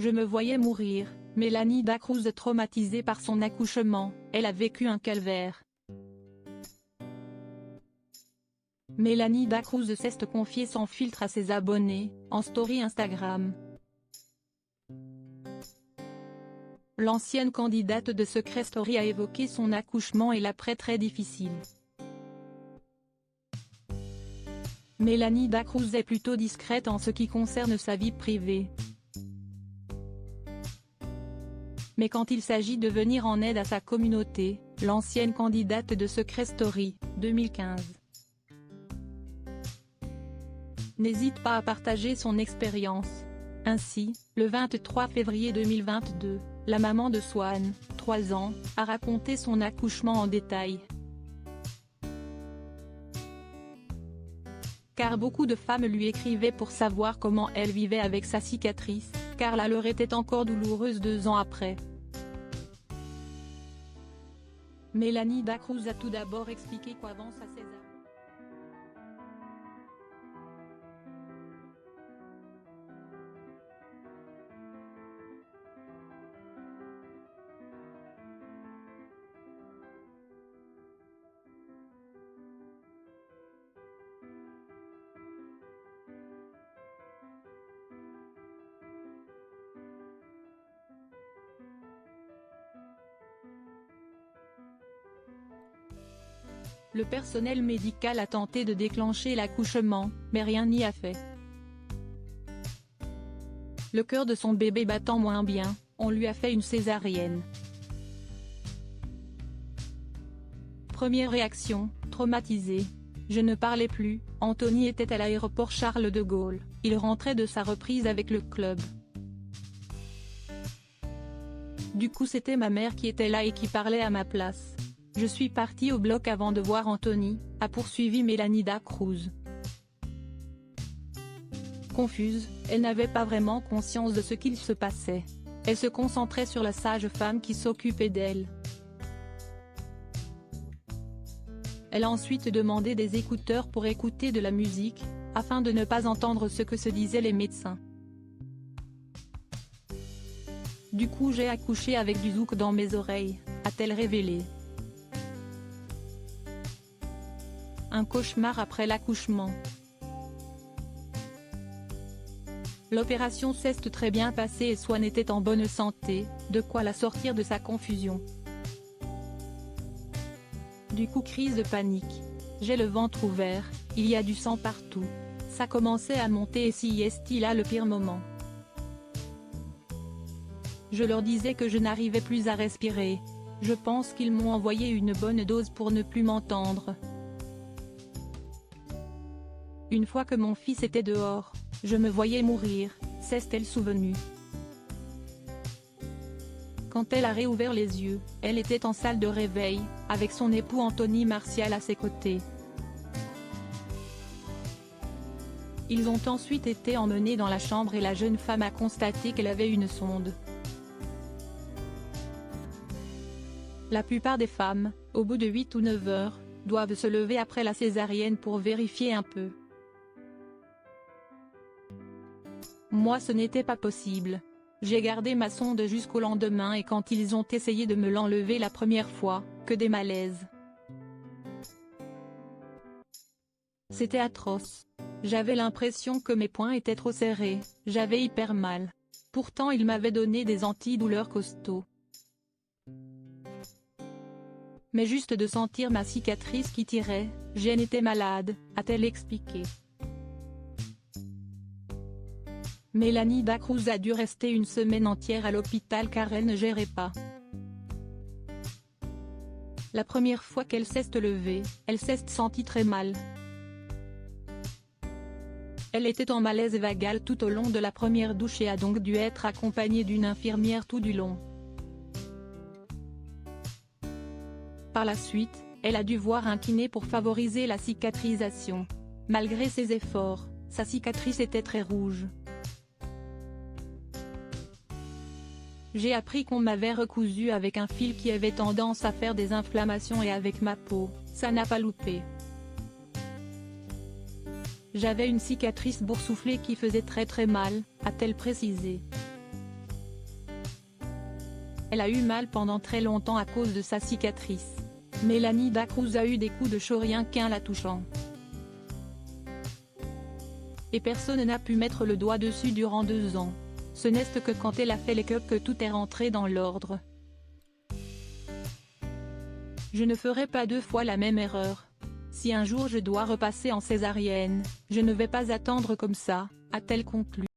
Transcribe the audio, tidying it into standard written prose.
Je me voyais mourir. Melanie Da Cruz traumatisée par son accouchement, elle a vécu un calvaire. Melanie Da Cruz s'est confiée sans filtre à ses abonnés, en story Instagram. L'ancienne candidate de Secret Story a évoqué son accouchement et l'après très difficile. Melanie Da Cruz est plutôt discrète en ce qui concerne sa vie privée. Mais quand il s'agit de venir en aide à sa communauté, l'ancienne candidate de Secret Story, 2015, n'hésite pas à partager son expérience. Ainsi, le 23 février 2022, la maman de Swan, 3 ans, a raconté son accouchement en détail. Car beaucoup de femmes lui écrivaient pour savoir comment elle vivait avec sa cicatrice, car la leur était encore douloureuse 2 ans après. Melanie Da Cruz a tout d'abord expliqué qu'avant sa césarienne, le personnel médical a tenté de déclencher l'accouchement, mais rien n'y a fait. Le cœur de son bébé battant moins bien, on lui a fait une césarienne. Première réaction, traumatisée. Je ne parlais plus. Anthony était à l'aéroport Charles de Gaulle, il rentrait de sa reprise avec le club. Du coup c'était ma mère qui était là et qui parlait à ma place. Je suis partie au bloc avant de voir Anthony, a poursuivi Melanie Da Cruz. Confuse, elle n'avait pas vraiment conscience de ce qu'il se passait. Elle se concentrait sur la sage-femme qui s'occupait d'elle. Elle a ensuite demandé des écouteurs pour écouter de la musique, afin de ne pas entendre ce que se disaient les médecins. Du coup j'ai accouché avec du zouk dans mes oreilles, a-t-elle révélé. Un cauchemar après l'accouchement. L'opération s'est très bien passée et Swan était en bonne santé, de quoi la sortir de sa confusion. Du coup crise de panique. J'ai le ventre ouvert, il y a du sang partout. Ça commençait à monter et si est-il là le pire moment. Je leur disais que je n'arrivais plus à respirer. Je pense qu'ils m'ont envoyé une bonne dose pour ne plus m'entendre. Une fois que mon fils était dehors, je me voyais mourir, s'est-elle souvenue. Quand elle a réouvert les yeux, elle était en salle de réveil, avec son époux Anthony Martial à ses côtés. Ils ont ensuite été emmenés dans la chambre et la jeune femme a constaté qu'elle avait une sonde. La plupart des femmes, au bout de 8 ou 9 heures, doivent se lever après la césarienne pour vérifier un peu. Moi ce n'était pas possible. J'ai gardé ma sonde jusqu'au lendemain et quand ils ont essayé de me l'enlever la première fois, que des malaises. C'était atroce. J'avais l'impression que mes poings étaient trop serrés, j'avais hyper mal. Pourtant ils m'avaient donné des antidouleurs costauds. Mais juste de sentir ma cicatrice qui tirait, j'en étais malade, a-t-elle expliqué. Melanie Da Cruz a dû rester une semaine entière à l'hôpital car elle ne gérait pas. La première fois qu'elle s'est levée, elle s'est sentie très mal. Elle était en malaise vagal tout au long de la première douche et a donc dû être accompagnée d'une infirmière tout du long. Par la suite, elle a dû voir un kiné pour favoriser la cicatrisation. Malgré ses efforts, sa cicatrice était très rouge. J'ai appris qu'on m'avait recousu avec un fil qui avait tendance à faire des inflammations et avec ma peau, ça n'a pas loupé. J'avais une cicatrice boursouflée qui faisait très mal, a-t-elle précisé. Elle a eu mal pendant très longtemps à cause de sa cicatrice. Mélanie Dacruz a eu des coups de chaud rien qu'en la touchant. Et personne n'a pu mettre le doigt dessus durant 2 ans. Ce n'est que quand elle a fait les cups que tout est rentré dans l'ordre. Je ne ferai pas 2 fois la même erreur. Si un jour je dois repasser en césarienne, je ne vais pas attendre comme ça, a-t-elle conclu.